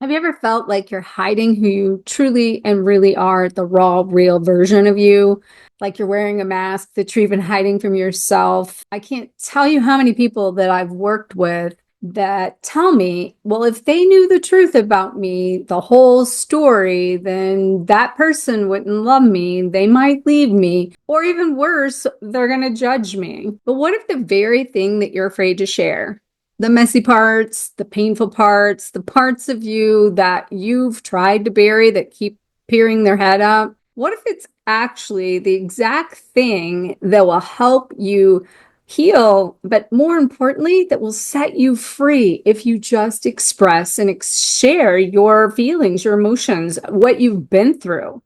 Have you ever felt like you're hiding who you truly and really are, the raw, real version of you? Like you're wearing a mask that you're even hiding from yourself? I can't tell you how many people that I've worked with that tell me, well, if they knew the truth about me, the whole story, then that person wouldn't love me. They might leave me. Or even worse, they're going to judge me. But what if the very thing that you're afraid to share, the messy parts, the painful parts, the parts of you that you've tried to bury that keep peering their head up, what if it's actually the exact thing that will help you heal, but more importantly, that will set you free if you just express and share your feelings, your emotions, what you've been through?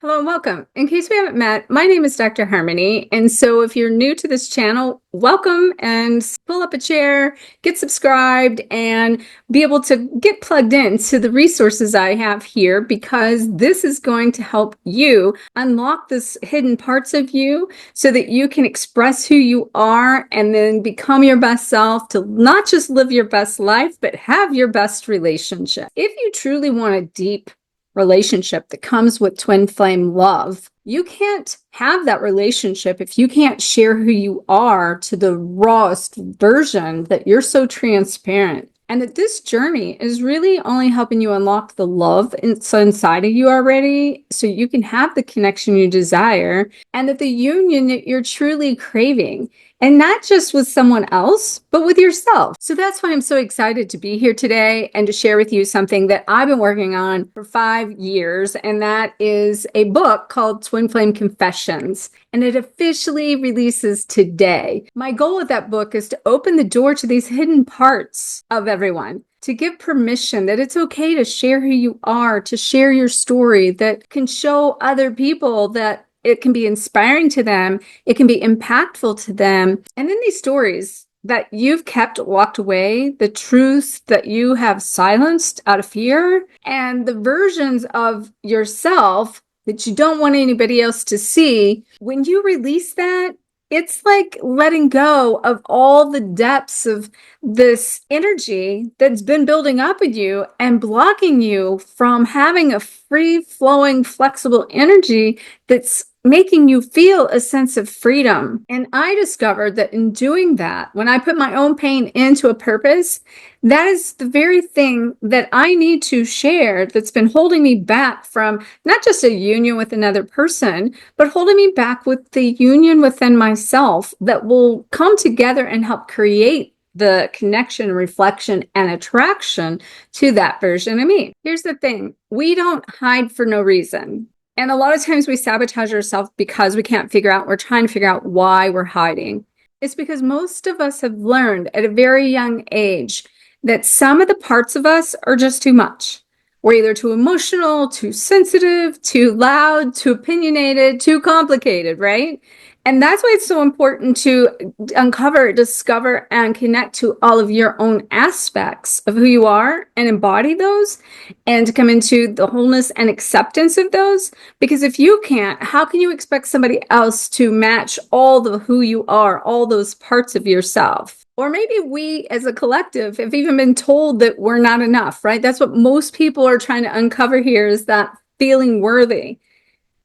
Hello and welcome. In case we haven't met, my name is Dr. Harmony. And so if you're new to this channel, welcome, and pull up a chair, get subscribed, and be able to get plugged into the resources I have here, because this is going to help you unlock this hidden parts of you so that you can express who you are and then become your best self, to not just live your best life, but have your best relationship. If you truly want a deep relationship that comes with twin flame love, you can't have that relationship if you can't share who you are to the rawest version, that you're so transparent. And that this journey is really only helping you unlock the love inside of you already, so you can have the connection you desire and that the union that you're truly craving. And not just with someone else, but with yourself. So that's why I'm so excited to be here today and to share with you something that I've been working on for 5 years. And that is a book called Twin Flame Confessions. And it officially releases today. My goal with that book is to open the door to these hidden parts of everyone, to give permission that it's okay to share who you are, to share your story that can show other people that it can be inspiring to them, it can be impactful to them. And then these stories that you've kept locked away, the truths that you have silenced out of fear, and the versions of yourself that you don't want anybody else to see, when you release that, it's like letting go of all the depths of this energy that's been building up in you and blocking you from having a free-flowing, flexible energy that's making you feel a sense of freedom. And I discovered that in doing that, when I put my own pain into a purpose, that is the very thing that I need to share that's been holding me back from not just a union with another person, but holding me back with the union within myself that will come together and help create the connection, reflection, and attraction to that version of me. Here's the thing. We don't hide for no reason. And a lot of times we sabotage ourselves because we can't figure out, we're trying to figure out why we're hiding. It's because most of us have learned at a very young age that some of the parts of us are just too much. We're either too emotional, too sensitive, too loud, too opinionated, too complicated, right? And that's why it's so important to uncover, discover, and connect to all of your own aspects of who you are and embody those, and to come into the wholeness and acceptance of those. Because if you can't, how can you expect somebody else to match all the who you are, all those parts of yourself? Or maybe we as a collective have even been told that we're not enough, right? That's what most people are trying to uncover here, is that feeling worthy.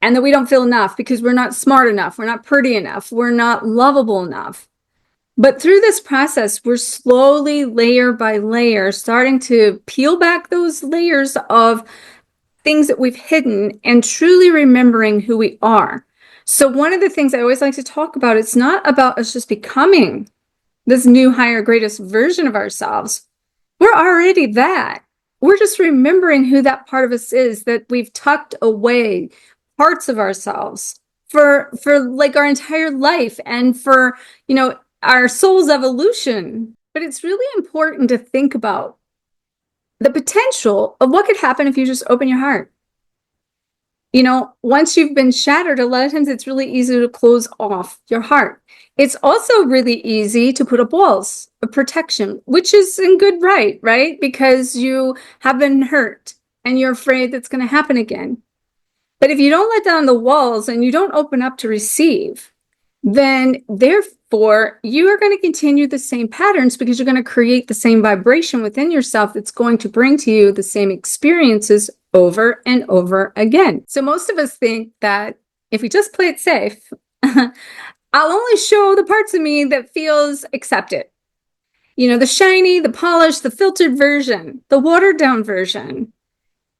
And that we don't feel enough because we're not smart enough, we're not pretty enough, we're not lovable enough. But through this process, we're slowly, layer by layer, starting to peel back those layers of things that we've hidden and truly remembering who we are. So one of the things I always like to talk about, it's not about us just becoming this new, higher, greatest version of ourselves. We're already that. We're just remembering who that part of us is that we've tucked away, parts of ourselves for like our entire life and for, our soul's evolution. But it's really important to think about the potential of what could happen if you just open your heart. Once you've been shattered, a lot of times it's really easy to close off your heart. It's also really easy to put up walls of protection, which is in good right? Because you have been hurt and you're afraid that's going to happen again. But if you don't let down the walls and you don't open up to receive, then they're therefore, you are going to continue the same patterns because you're going to create the same vibration within yourself that's going to bring to you the same experiences over and over again. So most of us think that if we just play it safe, I'll only show the parts of me that feels accepted. You know, the shiny, the polished, the filtered version, the watered down version.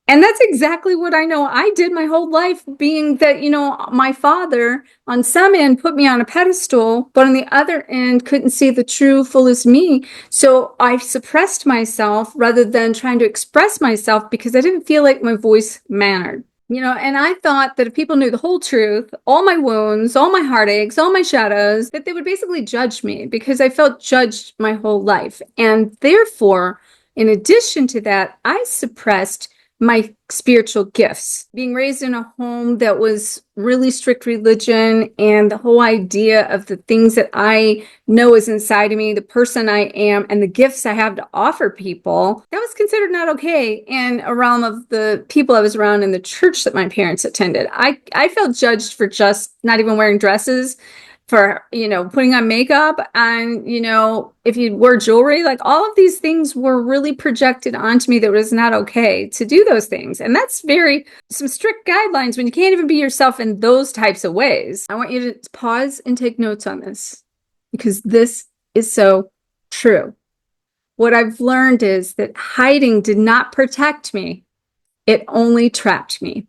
And that's exactly what I know I did my whole life, being that, you know, my father on some end put me on a pedestal, but on the other end couldn't see the true fullest me. So I suppressed myself rather than trying to express myself because I didn't feel like my voice mattered. You know, and I thought that if people knew the whole truth, all my wounds, all my heartaches, all my shadows, that they would basically judge me because I felt judged my whole life. And therefore, in addition to that, I suppressed my spiritual gifts. Being raised in a home that was really strict religion and the whole idea of the things that I know is inside of me, the person I am, and the gifts I have to offer people, that was considered not okay in a realm of the people I was around in the church that my parents attended. I felt judged for just not even wearing dresses, for, you know, putting on makeup, and, you know, if you wore jewelry, like all of these things were really projected onto me that it was not okay to do those things. And that's some strict guidelines when you can't even be yourself in those types of ways. I want you to pause and take notes on this because this is so true. What I've learned is that hiding did not protect me. It only trapped me.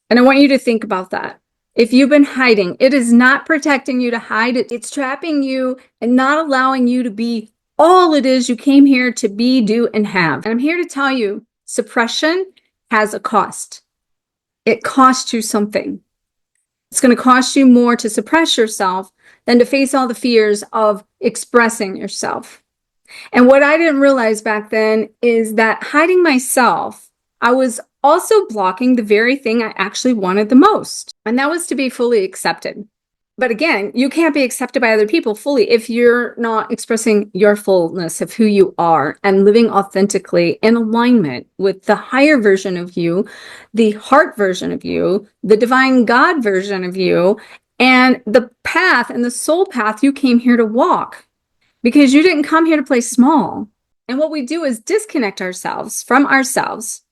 And I want you to think about that. If you've been hiding, it is not protecting you to hide it. It's trapping you and not allowing you to be all it is you came here to be, do, and have. And I'm here to tell you, suppression has a cost. It costs you something. It's going to cost you more to suppress yourself than to face all the fears of expressing yourself. And what I didn't realize back then is that hiding myself, I was also blocking the very thing I actually wanted the most. And that was to be fully accepted. But again, you can't be accepted by other people fully if you're not expressing your fullness of who you are and living authentically in alignment with the higher version of you, the heart version of you, the divine God version of you, and the path and the soul path you came here to walk. Because you didn't come here to play small. And what we do is disconnect ourselves from ourselves.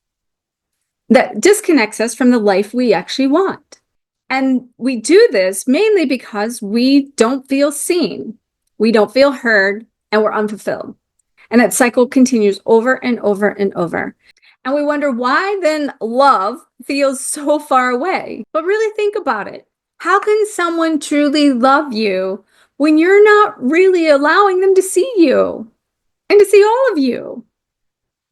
That disconnects us from the life we actually want. And we do this mainly because we don't feel seen, we don't feel heard, and we're unfulfilled. And that cycle continues over and over and over. And we wonder why then love feels so far away. But really think about it. How can someone truly love you when you're not really allowing them to see you and to see all of you?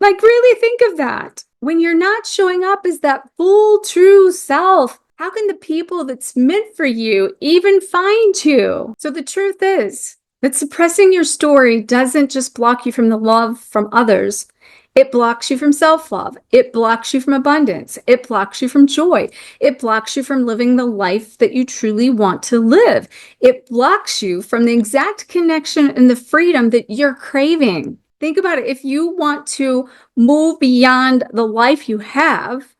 Like, really think of that. When you're not showing up as that full, true self, how can the people that's meant for you even find you? So the truth is that suppressing your story doesn't just block you from the love from others. It blocks you from self-love. It blocks you from abundance. It blocks you from joy. It blocks you from living the life that you truly want to live. It blocks you from the exact connection and the freedom that you're craving. Think about it. If you want to move beyond the life you have,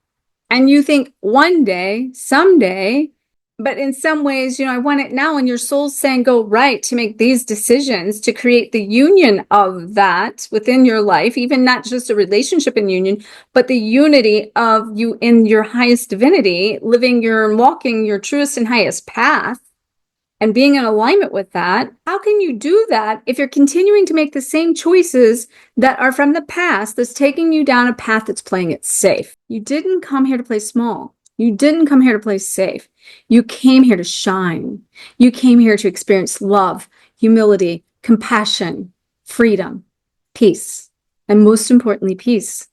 and you think one day, someday, but in some ways, you know, I want it now, and your soul's saying, go right to make these decisions to create the union of that within your life, even not just a relationship in union, but the unity of you in your highest divinity, walking your truest and highest path, and being in alignment with that. How can you do that if you're continuing to make the same choices that are from the past that's taking you down a path that's playing it safe? You didn't come here to play small. You didn't come here to play safe. You came here to shine. You came here to experience love, humility, compassion, freedom, peace, and most importantly, peace.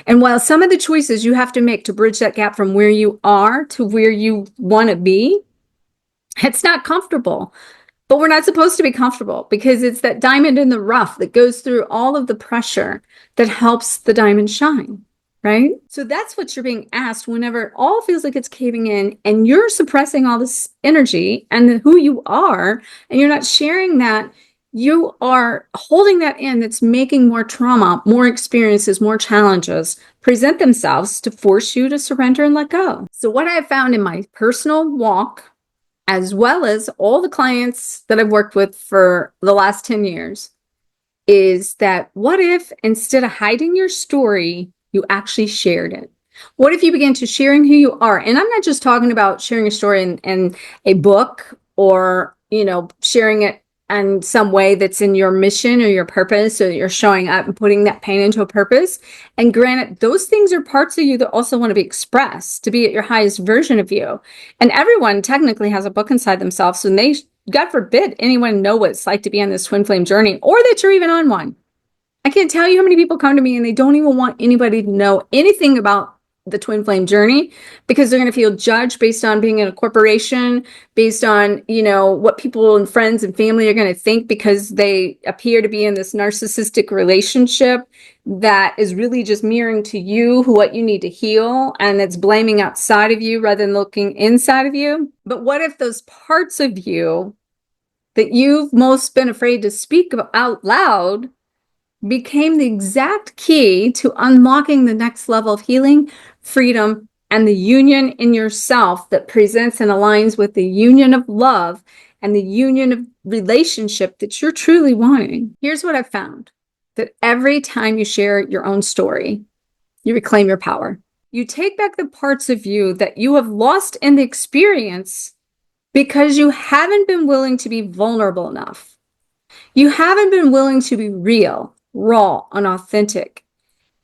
And while some of the choices you have to make to bridge that gap from where you are to where you want to be, it's not comfortable, but we're not supposed to be comfortable because it's that diamond in the rough that goes through all of the pressure that helps the diamond shine, right? So that's what you're being asked whenever it all feels like it's caving in and you're suppressing all this energy and who you are, and you're not sharing that. You are holding that in. That's making more trauma, more experiences, more challenges present themselves to force you to surrender and let go. So what I have found in my personal walk as well as all the clients that I've worked with for the last 10 years, is that what if instead of hiding your story, you actually shared it? What if you began to sharing who you are? And I'm not just talking about sharing a story in a book or, sharing it in some way that's in your mission or your purpose, so that you're showing up and putting that pain into a purpose. And granted, those things are parts of you that also want to be expressed, to be at your highest version of you. And everyone technically has a book inside themselves, and they, God forbid, anyone know what it's like to be on this twin flame journey, or that you're even on one. I can't tell you how many people come to me and they don't even want anybody to know anything about the twin flame journey, because they're going to feel judged based on being in a corporation, based on, what people and friends and family are going to think, because they appear to be in this narcissistic relationship that is really just mirroring to you what you need to heal, and it's blaming outside of you rather than looking inside of you. But what if those parts of you that you've most been afraid to speak out loud became the exact key to unlocking the next level of healing, freedom, and the union in yourself that presents and aligns with the union of love and the union of relationship that you're truly wanting? Here's what I've found: that every time you share your own story, you reclaim your power. You take back the parts of you that you have lost in the experience because you haven't been willing to be vulnerable enough. You haven't been willing to be real, raw, and authentic.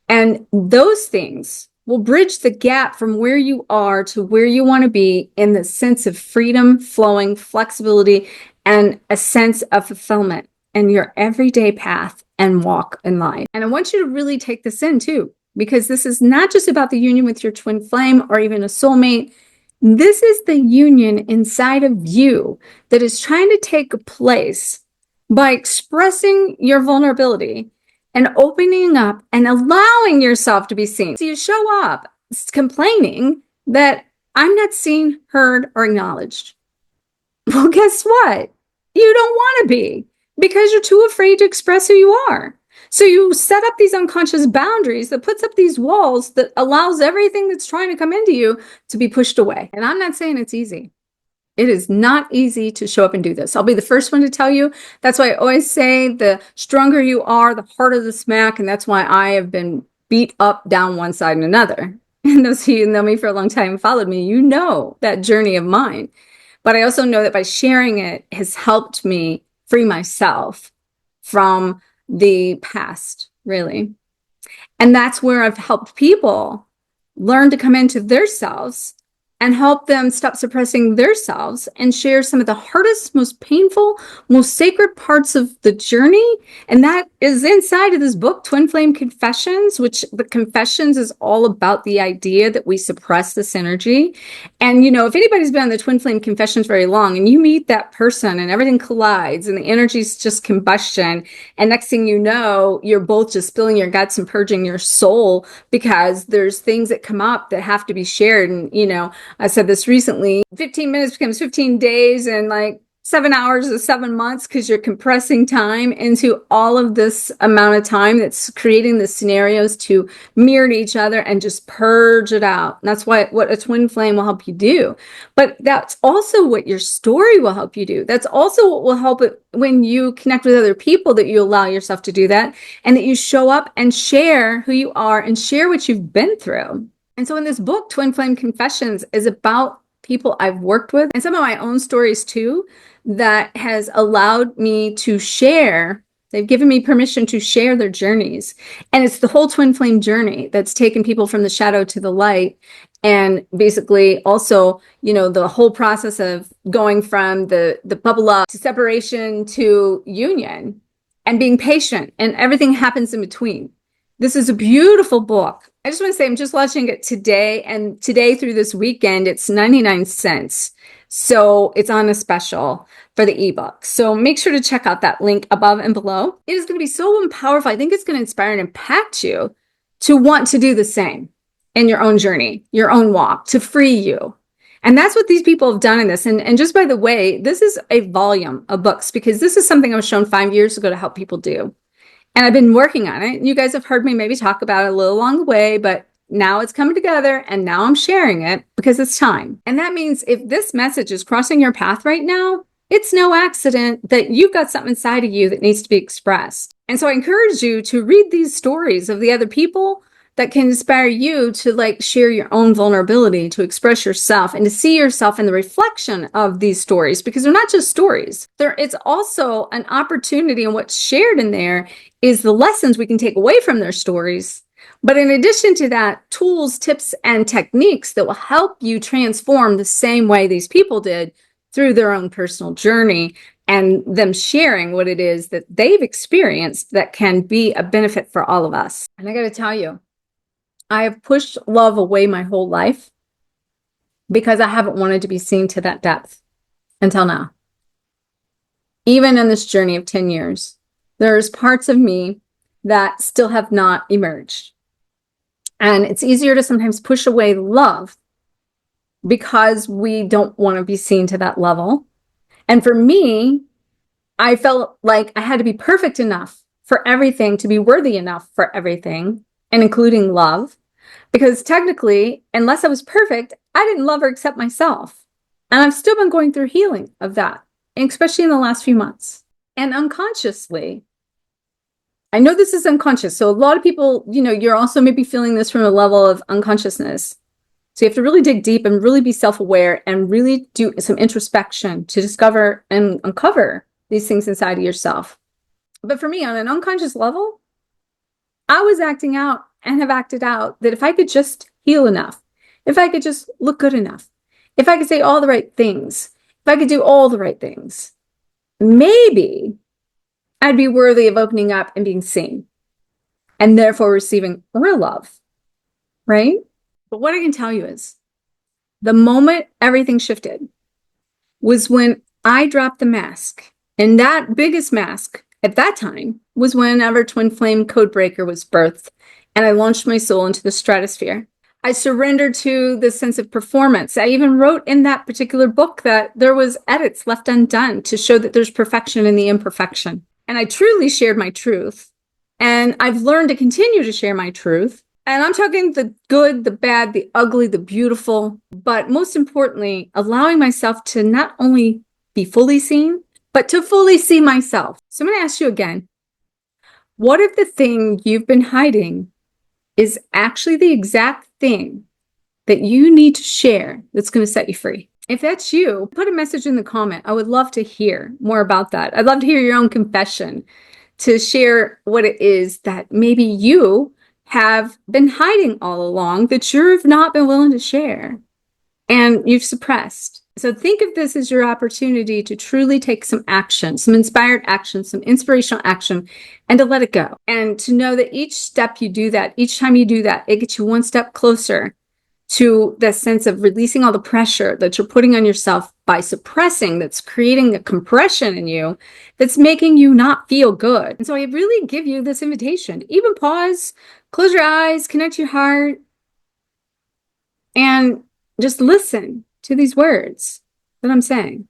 And those things will bridge the gap from where you are to where you want to be, in the sense of freedom, flowing, flexibility, and a sense of fulfillment in your everyday path and walk in life. And I want you to really take this in too, because this is not just about the union with your twin flame or even a soulmate. This is the union inside of you that is trying to take place by expressing your vulnerability and opening up and allowing yourself to be seen. So you show up complaining that I'm not seen, heard, or acknowledged. Well, guess what? You don't want to be, because you're too afraid to express who you are. So you set up these unconscious boundaries that puts up these walls that allows everything that's trying to come into you to be pushed away. And I'm not saying it's easy. It is not easy to show up and do this. I'll be the first one to tell you. That's why I always say the stronger you are, the harder the smack. And that's why I have been beat up down one side and another. And those of you who know me for a long time and followed me, you know that journey of mine. But I also know that by sharing it has helped me free myself from the past, really. And that's where I've helped people learn to come into their selves and help them stop suppressing their selves and share some of the hardest, most painful, most sacred parts of the journey. And that is inside of this book, Twin Flame Confessions, which the Confessions is all about the idea that we suppress this energy. And, if anybody's been on the Twin Flame Confessions very long and you meet that person and everything collides and the energy's just combustion, and next thing you know, you're both just spilling your guts and purging your soul because there's things that come up that have to be shared. And, I said this recently, 15 minutes becomes 15 days, and like 7 hours is 7 months, because you're compressing time into all of this amount of time that's creating the scenarios to mirror to each other and just purge it out. And that's what a twin flame will help you do. But that's also what your story will help you do. That's also what will help it when you connect with other people, that you allow yourself to do that, and that you show up and share who you are and share what you've been through. And so in this book, Twin Flame Confessions is about people I've worked with and some of my own stories too, that has allowed me to share. They've given me permission to share their journeys. And it's the whole twin flame journey that's taken people from the shadow to the light. And basically also, the whole process of going from the bubble up to separation to union, and being patient, and everything happens in between. This is a beautiful book. I just want to say I'm just launching it today, and today through this weekend, it's 99 cents. So it's on a special for the ebook. So make sure to check out that link above and below. It is going to be so powerful. I think it's going to inspire and impact you to want to do the same in your own journey, your own walk, to free you. And that's what these people have done in this. And just by the way, this is a volume of books, because this is something I was shown 5 years ago to help people do. And I've been working on it. You guys have heard me maybe talk about it a little along the way, but now it's coming together, and now I'm sharing it because it's time. And that means if this message is crossing your path right now, it's no accident that you've got something inside of you that needs to be expressed. And so I encourage you to read these stories of the other people that can inspire you to like share your own vulnerability, to express yourself, and to see yourself in the reflection of these stories, because they're not just stories. It's also an opportunity, and what's shared in there is the lessons we can take away from their stories. But in addition to that, tools, tips, and techniques that will help you transform the same way these people did through their own personal journey, and them sharing what it is that they've experienced that can be a benefit for all of us. And I got to tell you, I have pushed love away my whole life because I haven't wanted to be seen to that depth until now. Even in this journey of 10 years, there's parts of me that still have not emerged. And it's easier to sometimes push away love because we don't want to be seen to that level. And for me, I felt like I had to be perfect enough for everything, to be worthy enough for everything, and including love. Because technically, unless I was perfect, I didn't love or accept myself. And I've still been going through healing of that, especially in the last few months. And unconsciously, I know this is unconscious. So a lot of people, you're also maybe feeling this from a level of unconsciousness. So you have to really dig deep and really be self-aware and really do some introspection to discover and uncover these things inside of yourself. But for me, on an unconscious level, I was acting out and have acted out that if I could just heal enough, if I could just look good enough, if I could say all the right things, if I could do all the right things, maybe I'd be worthy of opening up and being seen, and therefore receiving real love, right? But what I can tell you is the moment everything shifted was when I dropped the mask. And that biggest mask at that time was whenever Twin Flame Codebreaker was birthed, and I launched my soul into the stratosphere. I surrendered to the sense of performance. I even wrote in that particular book that there was edits left undone to show that there's perfection in the imperfection. And I truly shared my truth. And I've learned to continue to share my truth. And I'm talking the good, the bad, the ugly, the beautiful, but most importantly, allowing myself to not only be fully seen, but to fully see myself. So I'm going to ask you again, what if the thing you've been hiding is actually the exact thing that you need to share that's going to set you free? If that's you, put a message in the comment. I would love to hear more about that. I'd love to hear your own confession, to share what it is that maybe you have been hiding all along that you've not been willing to share and you've suppressed. So think of this as your opportunity to truly take some action, some inspired action, some inspirational action, and to let it go. And to know that each step you do that, each time you do that, it gets you one step closer to the sense of releasing all the pressure that you're putting on yourself by suppressing, that's creating a compression in you, that's making you not feel good. And so I really give you this invitation. Even pause, close your eyes, connect your heart, and just listen to these words that I'm saying.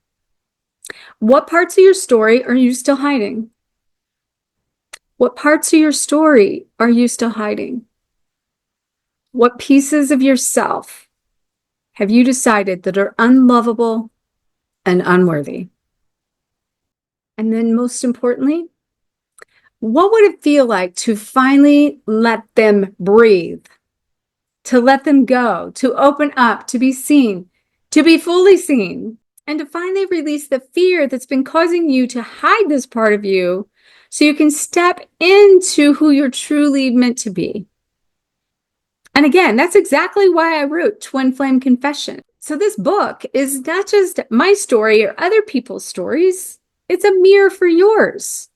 What parts of your story are you still hiding? What parts of your story are you still hiding? What pieces of yourself have you decided that are unlovable and unworthy? And then most importantly, what would it feel like to finally let them breathe, to let them go, to open up, to be seen, to be fully seen, and to finally release the fear that's been causing you to hide this part of you so you can step into who you're truly meant to be? And again, that's exactly why I wrote Twin Flame Confession. So this book is not just my story or other people's stories. It's a mirror for yours.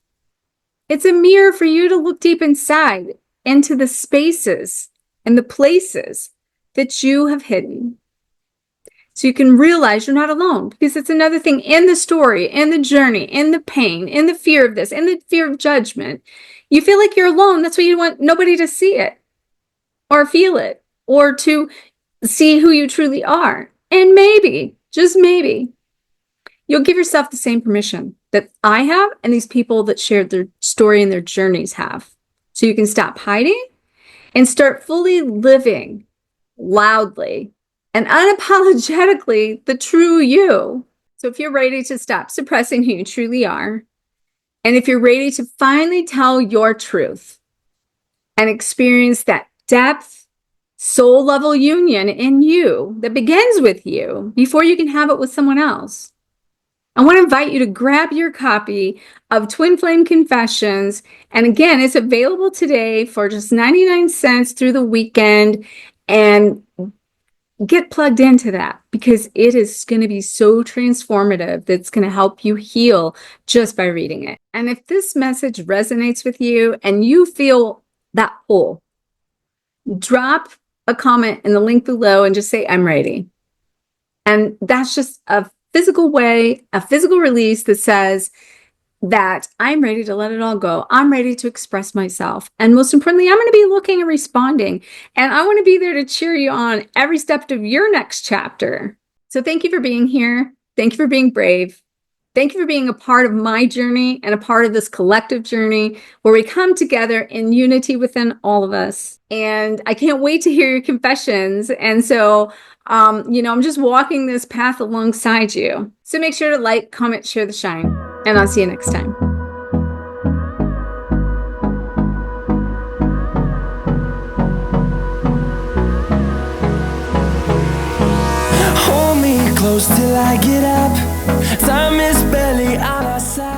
It's a mirror for you to look deep inside into the spaces and the places that you have hidden. So you can realize you're not alone, because it's another thing in the story, in the journey, in the pain, in the fear of this, in the fear of judgment. You feel like you're alone. That's why you want nobody to see it or feel it or to see who you truly are. And maybe, just maybe, you'll give yourself the same permission that I have and these people that shared their story and their journeys have. So you can stop hiding and start fully living loudly and unapologetically the true you. So if you're ready to stop suppressing who you truly are, and if you're ready to finally tell your truth and experience that depth, soul level union in you that begins with you before you can have it with someone else, I want to invite you to grab your copy of Twin Flame Confessions. And again, it's available today for just 99 cents through the weekend. And get plugged into that, because it is going to be so transformative that's going to help you heal just by reading it. And if this message resonates with you and you feel that pull, drop a comment in the link below and just say, I'm ready. And that's just a physical way, a physical release that says that I'm ready to let it all go. I'm ready to express myself. And most importantly, I'm going to be looking and responding. And I want to be there to cheer you on every step of your next chapter. So thank you for being here. Thank you for being brave. Thank you for being a part of my journey and a part of this collective journey where we come together in unity within all of us. And I can't wait to hear your confessions. And so, I'm just walking this path alongside you. So make sure to like, comment, share the shine, and I'll see you next time. Hold me close till I get up. Time is barely on our side.